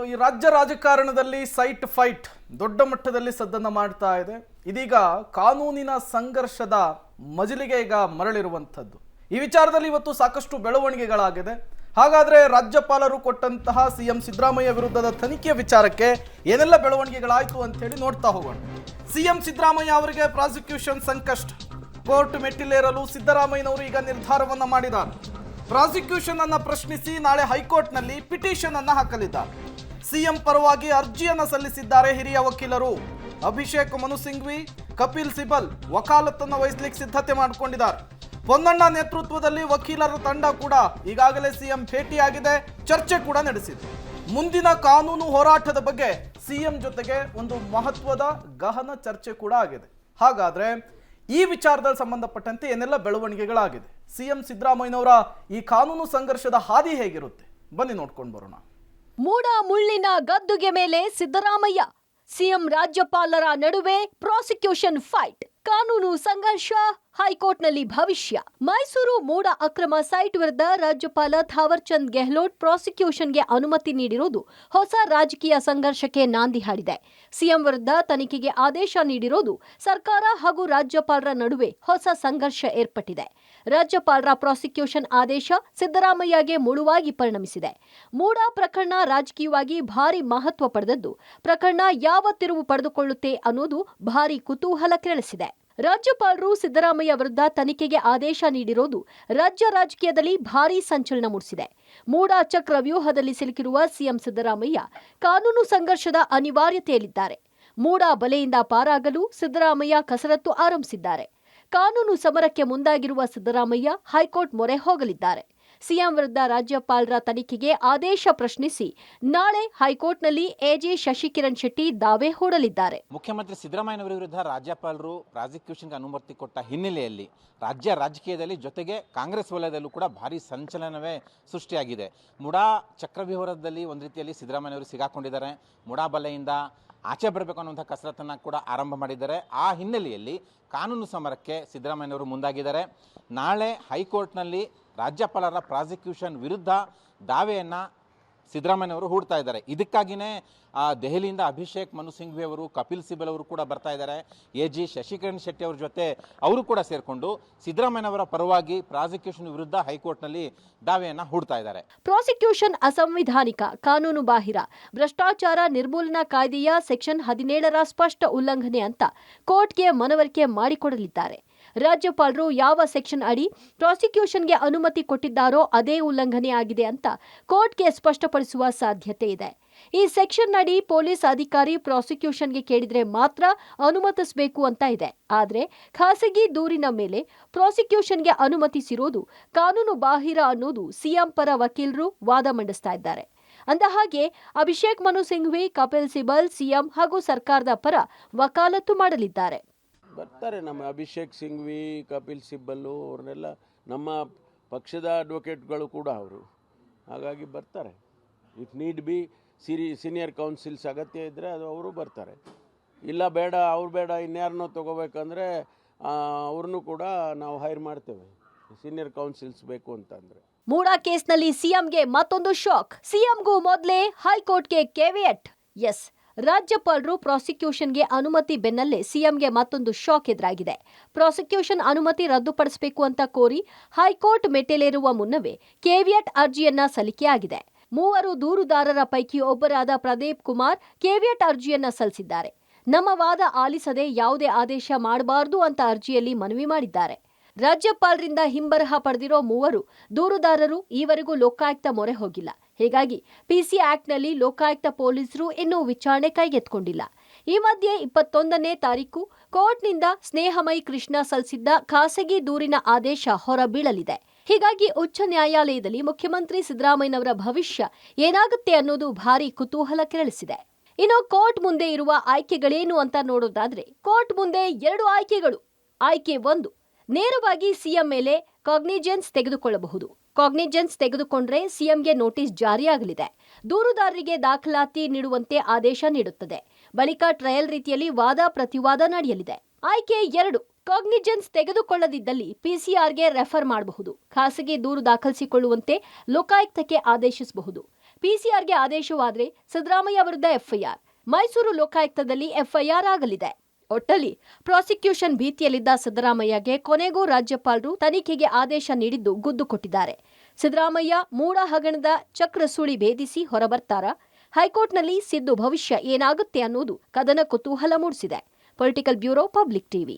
ಈ ರಾಜ್ಯ ರಾಜಕಾರಣದಲ್ಲಿ ಸೈಟ್ ಫೈಟ್ ದೊಡ್ಡ ಮಟ್ಟದಲ್ಲಿ ಸದ್ದನ್ನು ಮಾಡ್ತಾ ಇದೆ. ಇದೀಗ ಕಾನೂನಿನ ಸಂಘರ್ಷದ ಮಜಲಿಗೆ ಈಗ ಮರಳಿರುವಂಥದ್ದು. ಈ ವಿಚಾರದಲ್ಲಿ ಇವತ್ತು ಸಾಕಷ್ಟು ಬೆಳವಣಿಗೆಗಳಾಗಿದೆ. ಹಾಗಾದ್ರೆ ರಾಜ್ಯಪಾಲರು ಕೊಟ್ಟಂತಹ ಸಿಎಂ ಸಿದ್ದರಾಮಯ್ಯ ವಿರುದ್ಧದ ತನಿಖೆಯ ವಿಚಾರಕ್ಕೆ ಏನೆಲ್ಲ ಬೆಳವಣಿಗೆಗಳಾಯಿತು ಅಂತ ಹೇಳಿ ನೋಡ್ತಾ ಹೋಗೋಣ. ಸಿಎಂ ಸಿದ್ದರಾಮಯ್ಯ ಅವರಿಗೆ ಪ್ರಾಸಿಕ್ಯೂಷನ್ ಸಂಕಷ್ಟ. ಕೋರ್ಟ್ ಮೆಟ್ಟಿಲೇರಲು ಸಿದ್ದರಾಮಯ್ಯನವರು ಈಗ ನಿರ್ಧಾರವನ್ನ ಮಾಡಿದ್ದಾರೆ. ಪ್ರಾಸಿಕ್ಯೂಷನ್ ಅನ್ನು ಪ್ರಶ್ನಿಸಿ ನಾಳೆ ಹೈಕೋರ್ಟ್ನಲ್ಲಿ ಪಿಟಿಷನ್ ಅನ್ನು ಹಾಕಲಿದ್ದಾರೆ. ಸಿಎಂ ಪರವಾಗಿ ಅರ್ಜಿಯನ್ನು ಸಲ್ಲಿಸಿದ್ದಾರೆ ಹಿರಿಯ ವಕೀಲರು. ಅಭಿಷೇಕ್ ಮನು ಸಿಂಘ್ವಿ, ಕಪಿಲ್ ಸಿಬಲ್ ವಕಾಲತ್ತನ್ನು ವಹಿಸಲಿಕ್ಕೆ ಸಿದ್ಧತೆ ಮಾಡಿಕೊಂಡಿದ್ದಾರೆ. ಪೊನ್ನಣ್ಣ ನೇತೃತ್ವದಲ್ಲಿ ವಕೀಲರ ತಂಡ ಕೂಡ ಈಗಾಗಲೇ ಸಿಎಂ ಭೇಟಿಯಾಗಿದೆ, ಚರ್ಚೆ ಕೂಡ ನಡೆಸಿದೆ. ಮುಂದಿನ ಕಾನೂನು ಹೋರಾಟದ ಬಗ್ಗೆ ಸಿಎಂ ಜೊತೆಗೆ ಒಂದು ಮಹತ್ವದ ಗಹನ ಚರ್ಚೆ ಕೂಡ ಆಗಿದೆ. ಹಾಗಾದ್ರೆ ಈ ವಿಚಾರದಲ್ಲಿ ಸಂಬಂಧಪಟ್ಟಂತೆ ಏನೆಲ್ಲ ಬೆಳವಣಿಗೆಗಳಾಗಿದೆ, ಸಿಎಂ ಸಿದ್ದರಾಮಯ್ಯನವರ ಈ ಕಾನೂನು ಸಂಘರ್ಷದ ಹಾದಿ ಹೇಗಿರುತ್ತೆ, ಬನ್ನಿ ನೋಡ್ಕೊಂಡು ಬರೋಣ. ಮೂಡ ಮುಳ್ಳಿನ ಗದ್ದುಗೆ ಮೇಲೆ ಸಿದ್ದರಾಮಯ್ಯ, ಸಿಎಂ ರಾಜ್ಯಪಾಲರ ನಡುವೆ ಪ್ರಾಸಿಕ್ಯೂಷನ್ ಫೈಟ್, ಕಾನೂನು ಸಂಘರ್ಷ, ಹೈಕೋರ್ಟ್ನಲ್ಲಿ ಭವಿಷ್ಯ. ಮೈಸೂರು ಮೂಡ ಅಕ್ರಮ ಸೈಟ್ ವಿರುದ್ಧ ರಾಜ್ಯಪಾಲ ಥಾವರ್ ಚಂದ್ ಗೆಹ್ಲೋಟ್ ಪ್ರಾಸಿಕ್ಯೂಷನ್ಗೆ ಅನುಮತಿ ನೀಡಿರುವುದು ಹೊಸ ರಾಜಕೀಯ ಸಂಘರ್ಷಕ್ಕೆ ನಾಂದಿ ಹಾಡಿದೆ. ಸಿಎಂ ವಿರುದ್ಧ ತನಿಖೆಗೆ ಆದೇಶ ನೀಡಿರುವುದು ಸರ್ಕಾರ ಹಾಗೂ ರಾಜ್ಯಪಾಲರ ನಡುವೆ ಹೊಸ ಸಂಘರ್ಷ ಏರ್ಪಟ್ಟಿದೆ. ರಾಜ್ಯಪಾಲರ ಪ್ರಾಸಿಕ್ಯೂಷನ್ ಆದೇಶ ಸಿದ್ದರಾಮಯ್ಯಗೆ ಮುಳುವಾಗಿ ಪರಿಣಮಿಸಿದೆ. ಮೂಡ ಪ್ರಕರಣ ರಾಜಕೀಯವಾಗಿ ಭಾರಿ ಮಹತ್ವ ಪಡೆದದ್ದು, ಪ್ರಕರಣ ಯಾವ ತಿರುವು ಪಡೆದುಕೊಳ್ಳುತ್ತೆ ಅನ್ನೋದು ಭಾರಿ ಕುತೂಹಲ ಕೆರಳಿಸಿದೆ. ರಾಜ್ಯಪಾಲರು ಸಿದ್ದರಾಮಯ್ಯ ವಿರುದ್ಧ ತನಿಖೆಗೆ ಆದೇಶ ನೀಡಿರೋದು ರಾಜ್ಯ ರಾಜಕೀಯದಲ್ಲಿ ಭಾರೀ ಸಂಚಲನ ಮೂಡಿಸಿದೆ. ಮೂಡ ಚಕ್ರವ್ಯೂಹದಲ್ಲಿ ಸಿಲುಕಿರುವ ಸಿಎಂ ಸಿದ್ದರಾಮಯ್ಯ ಕಾನೂನು ಸಂಘರ್ಷದ ಅನಿವಾರ್ಯತೆಯಲ್ಲಿದ್ದಾರೆ. ಮೂಡ ಬಲೆಯಿಂದ ಪಾರಾಗಲು ಸಿದ್ದರಾಮಯ್ಯ ಕಸರತ್ತು ಆರಂಭಿಸಿದ್ದಾರೆ. ಕಾನೂನು ಸಮರಕ್ಕೆ ಮುಂದಾಗಿರುವ ಸಿದ್ದರಾಮಯ್ಯ ಹೈಕೋರ್ಟ್ ಮೊರೆ ಹೋಗಲಿದ್ದಾರೆ. ಸಿಎಂ ವಿರುದ್ಧ ರಾಜ್ಯಪಾಲರ ತನಿಖೆಗೆ ಆದೇಶ ಪ್ರಶ್ನಿಸಿ ನಾಳೆ ಹೈಕೋರ್ಟ್ನಲ್ಲಿ ಎಜೆ ಶಶಿಕಿರಣ್ ಶೆಟ್ಟಿ ದಾವೆ ಹೂಡಲಿದ್ದಾರೆ. ಮುಖ್ಯಮಂತ್ರಿ ಸಿದ್ದರಾಮಯ್ಯನವರ ವಿರುದ್ಧ ರಾಜ್ಯಪಾಲರು ಪ್ರಾಸಿಕ್ಯೂಷನ್ಗೆ ಅನುಮತಿ ಕೊಟ್ಟ ಹಿನ್ನೆಲೆಯಲ್ಲಿ ರಾಜ್ಯ ರಾಜಕೀಯದಲ್ಲಿ ಜೊತೆಗೆ ಕಾಂಗ್ರೆಸ್ ವಲಯದಲ್ಲೂ ಕೂಡ ಭಾರಿ ಸಂಚಲನವೇ ಸೃಷ್ಟಿಯಾಗಿದೆ. ಮುಡಾ ಚಕ್ರವ್ಯೂಹದಲ್ಲಿ ಒಂದು ರೀತಿಯಲ್ಲಿ ಸಿದ್ದರಾಮಯ್ಯನವರು ಸಿಗಾಕೊಂಡಿದ್ದಾರೆ. ಮುಡಾ ಬಲೆಯಿಂದ ಆಚೆ ಬರಬೇಕು ಅನ್ನುವಂಥ ಕಸರತ್ತನ್ನು ಕೂಡ ಆರಂಭ ಮಾಡಿದ್ದಾರೆ. ಆ ಹಿನ್ನೆಲೆಯಲ್ಲಿ ಕಾನೂನು ಸಮರಕ್ಕೆ ಸಿದ್ದರಾಮಯ್ಯನವರು ಮುಂದಾಗಿದ್ದಾರೆ. ನಾಳೆ ಹೈಕೋರ್ಟ್ನಲ್ಲಿ ರಾಜ್ಯಪಾಲರ ಪ್ರಾಸಿಕ್ಯೂಷನ್ ವಿರುದ್ಧ ದಾವೆಯನ್ನು ಸಿದ್ದರಾಮಯ್ಯನವರು ಹೂಡ್ತಾ ಇದ್ದಾರೆ. ಇದಕ್ಕಾಗಿಯೇ ದೆಹಲಿಯಿಂದ ಅಭಿಷೇಕ್ ಮನು ಸಿಂಘ್ವಿ ಅವರು, ಕಪಿಲ್ ಸಿಬಲ್ ಅವರು ಕೂಡ ಬರ್ತಾ ಇದ್ದಾರೆ. ಎಜಿ ಶಶಿಕಿರಣ್ ಶೆಟ್ಟಿ ಅವರ ಜೊತೆ ಅವರು ಕೂಡ ಸೇರಿಕೊಂಡು ಸಿದ್ದರಾಮಯ್ಯನವರ ಪರವಾಗಿ ಪ್ರಾಸಿಕ್ಯೂಷನ್ ವಿರುದ್ಧ ಹೈಕೋರ್ಟ್ನಲ್ಲಿ ದಾವೆಯನ್ನು ಹೂಡ್ತಾ ಇದ್ದಾರೆ. ಪ್ರಾಸಿಕ್ಯೂಷನ್ ಅಸಂವಿಧಾನಿಕ, ಕಾನೂನು ಬಾಹಿರ, ಭ್ರಷ್ಟಾಚಾರ ನಿರ್ಮೂಲನಾ ಕಾಯ್ದೆಯ ಸೆಕ್ಷನ್ 17ರ ಸ್ಪಷ್ಟ ಉಲ್ಲಂಘನೆ ಅಂತ ಕೋರ್ಟ್ಗೆ ಮನವರಿಕೆ ಮಾಡಿಕೊಡಲಿದ್ದಾರೆ. ರಾಜ್ಯಪಾಲರು ಯಾವ ಸೆಕ್ಷನ್ ಅಡಿ ಪ್ರಾಸಿಕ್ಯೂಷನ್ಗೆ ಅನುಮತಿ ಕೊಟ್ಟಿದ್ದಾರೋ ಅದೇ ಉಲ್ಲಂಘನೆ ಆಗಿದೆ ಅಂತ ಕೋರ್ಟ್ಗೆ ಸ್ಪಷ್ಟಪಡಿಸುವ ಸಾಧ್ಯತೆ ಇದೆ. ಈ ಸೆಕ್ಷನ್ ಅಡಿ ಪೊಲೀಸ್ ಅಧಿಕಾರಿ ಪ್ರಾಸಿಕ್ಯೂಷನ್ಗೆ ಕೇಳಿದ್ರೆ ಮಾತ್ರ ಅನುಮತಿಸಬೇಕು ಅಂತ ಇದೆ. ಆದರೆ ಖಾಸಗಿ ದೂರಿನ ಮೇಲೆ ಪ್ರಾಸಿಕ್ಯೂಷನ್ಗೆ ಅನುಮತಿಸಿರೋದು ಕಾನೂನು ಬಾಹಿರ ಅನ್ನೋದು ಸಿಎಂ ಪರ ವಕೀಲರು ವಾದ ಮಂಡಿಸ್ತಾ ಇದ್ದಾರೆ. ಅಂದಹಾಗೆ ಅಭಿಷೇಕ್ ಮನು ಸಿಂಘ್ವಿ, ಕಪಿಲ್ ಸಿಬಲ್ ಸಿಎಂ ಹಾಗೂ ಸರ್ಕಾರದ ಪರ ವಕಾಲತ್ತು ಮಾಡಲಿದ್ದಾರೆ. ಬರ್ತಾರೆ ನಮ್ಮ ಅಭಿಷೇಕ್ ಸಿಂಘ್ವಿ, ಕಪಿಲ್ ಸಿಬ್ಬಲ್ಲು ಅವ್ರನ್ನೆಲ್ಲ ನಮ್ಮ ಪಕ್ಷದ ಅಡ್ವೊಕೇಟ್ಗಳು ಕೂಡ ಅವರು. ಹಾಗಾಗಿ ಬರ್ತಾರೆ. If need B senior councils ಅಗತ್ಯ ಇದ್ದರೆ ಅದು ಅವರು ಬರ್ತಾರೆ. ಇಲ್ಲ ಬೇಡ ಅವ್ರು ಬೇಡ ಇನ್ಯಾರನ್ನೋ ತೊಗೋಬೇಕಂದ್ರೆ ಅವ್ರನ್ನೂ ಕೂಡ ನಾವು ಹೈರ್ ಮಾಡ್ತೇವೆ, ಸೀನಿಯರ್ ಕೌನ್ಸಿಲ್ಸ್ ಬೇಕು ಅಂತಂದರೆ. ಮೂಡ ಕೇಸ್ನಲ್ಲಿ ಸಿಎಂಗೆ ಮತ್ತೊಂದು ಶಾಕ್. ಸಿಎಂಗೂ ಮೊದಲೇ ಹೈಕೋರ್ಟ್ಗೆ ಕೆವಿಯಟ್. ಎಸ್, ರಾಜ್ಯಪಾಲರು ಪ್ರಾಸಿಕ್ಯೂಷನ್ಗೆ ಅನುಮತಿ ಬೆನ್ನಲ್ಲೇ ಸಿಎಂಗೆ ಮತ್ತೊಂದು ಶಾಕ್ ಎದುರಾಗಿದೆ. ಪ್ರಾಸಿಕ್ಯೂಷನ್ ಅನುಮತಿ ರದ್ದುಪಡಿಸಬೇಕು ಅಂತ ಕೋರಿ ಹೈಕೋರ್ಟ್ ಮೆಟ್ಟಿಲೇರುವ ಮುನ್ನವೇ ಕೆವಿಯಟ್ ಅರ್ಜಿಯನ್ನ ಸಲ್ಲಿಕೆಯಾಗಿದೆ. ಮೂವರು ದೂರುದಾರರ ಪೈಕಿ ಒಬ್ಬರಾದ ಪ್ರದೀಪ್ ಕುಮಾರ್ ಕೆವಿಯಟ್ ಅರ್ಜಿಯನ್ನ ಸಲ್ಲಿಸಿದ್ದಾರೆ. ನಮ್ಮ ವಾದ ಆಲಿಸದೆ ಯಾವುದೇ ಆದೇಶ ಮಾಡಬಾರದು ಅಂತ ಅರ್ಜಿಯಲ್ಲಿ ಮನವಿ ಮಾಡಿದ್ದಾರೆ. ರಾಜ್ಯಪಾಲರಿಂದ ಹಿಂಬರಹ ಪಡೆದಿರೋ ಮೂವರು ದೂರುದಾರರು ಈವರೆಗೂ ಲೋಕಾಯುಕ್ತ ಮೊರೆ ಹೋಗಿಲ್ಲ. ಹೀಗಾಗಿ ಪಿಸಿ ಆಕ್ಟ್ನಲ್ಲಿ ಲೋಕಾಯುಕ್ತ ಪೊಲೀಸರು ಇನ್ನೂ ವಿಚಾರಣೆ ಕೈಗೆತ್ತಿಕೊಂಡಿಲ್ಲ. ಈ ಮಧ್ಯೆ 21ನೇ ತಾರೀಕು ಕೋರ್ಟ್ನಿಂದ ಸ್ನೇಹಮಯಿ ಕೃಷ್ಣ ಸಲ್ಲಿಸಿದ್ದ ಖಾಸಗಿ ದೂರಿನ ಆದೇಶ ಹೊರಬೀಳಲಿದೆ. ಹೀಗಾಗಿ ಉಚ್ಚ ನ್ಯಾಯಾಲಯದಲ್ಲಿ ಮುಖ್ಯಮಂತ್ರಿ ಸಿದ್ದರಾಮಯ್ಯನವರ ಭವಿಷ್ಯ ಏನಾಗುತ್ತೆ ಅನ್ನೋದು ಭಾರಿ ಕುತೂಹಲ ಕೆರಳಿಸಿದೆ. ಇನ್ನು ಕೋರ್ಟ್ ಮುಂದೆ ಇರುವ ಆಯ್ಕೆಗಳೇನು ಅಂತ ನೋಡೋದಾದ್ರೆ, ಕೋರ್ಟ್ ಮುಂದೆ 2 ಆಯ್ಕೆಗಳು. ಆಯ್ಕೆ 1, ನೇರವಾಗಿ ಸಿಎಂ ಮೇಲೆ ಕಾಗ್ನಿಜೆನ್ಸ್ ತೆಗೆದುಕೊಳ್ಳಬಹುದು. ಕಾಗ್ನಿಜೆನ್ಸ್ ತೆಗೆದುಕೊಂಡ್ರೆ ಸಿಎಂಗೆ ನೋಟಿಸ್ ಜಾರಿಯಾಗಲಿದೆ. ದೂರುದಾರರಿಗೆ ದಾಖಲಾತಿ ನೀಡುವಂತೆ ಆದೇಶ ನೀಡುತ್ತದೆ. ಬಳಿಕ ಟ್ರಯಲ್ ರೀತಿಯಲ್ಲಿ ವಾದ ಪ್ರತಿವಾದ ನಡೆಯಲಿದೆ. ಆಯ್ಕೆ 2, ಕಾಗ್ನಿಜೆನ್ಸ್ ತೆಗೆದುಕೊಳ್ಳದಿದ್ದಲ್ಲಿ ಪಿಸಿಆರ್ಗೆ ರೆಫರ್ ಮಾಡಬಹುದು. ಖಾಸಗಿ ದೂರು ದಾಖಲಿಸಿಕೊಳ್ಳುವಂತೆ ಲೋಕಾಯುಕ್ತಕ್ಕೆ ಆದೇಶಿಸಬಹುದು. ಪಿಸಿಆರ್ಗೆ ಆದೇಶವಾದರೆ ಸಿದ್ದರಾಮಯ್ಯ ವಿರುದ್ಧ ಎಫ್ಐಆರ್. ಮೈಸೂರು ಲೋಕಾಯುಕ್ತದಲ್ಲಿ ಎಫ್ಐಆರ್ ಆಗಲಿದೆ. ಒಟ್ಟಲ್ಲಿ ಪ್ರಾಸಿಕ್ಯೂಷನ್ ಭೀತಿಯಲ್ಲಿದ್ದ ಸಿದ್ದರಾಮಯ್ಯಗೆ ಕೊನೆಗೂ ರಾಜ್ಯಪಾಲರು ತನಿಖೆಗೆ ಆದೇಶ ನೀಡಿದ್ದು ಗುದ್ದು ಕೊಟ್ಟಿದ್ದಾರೆ. ಸಿದ್ದರಾಮಯ್ಯ ಮೂಡ ಹಗರಣದ ಚಕ್ರಸುಳಿ ಭೇದಿಸಿ ಹೊರಬರ್ತಾರಾ? ಹೈಕೋರ್ಟ್ನಲ್ಲಿ ಸಿದ್ದು ಭವಿಷ್ಯ ಏನಾಗುತ್ತೆ ಅನ್ನೋದು ಕದನ ಕುತೂಹಲ ಮೂಡಿಸಿದೆ. Political bureau, public TV.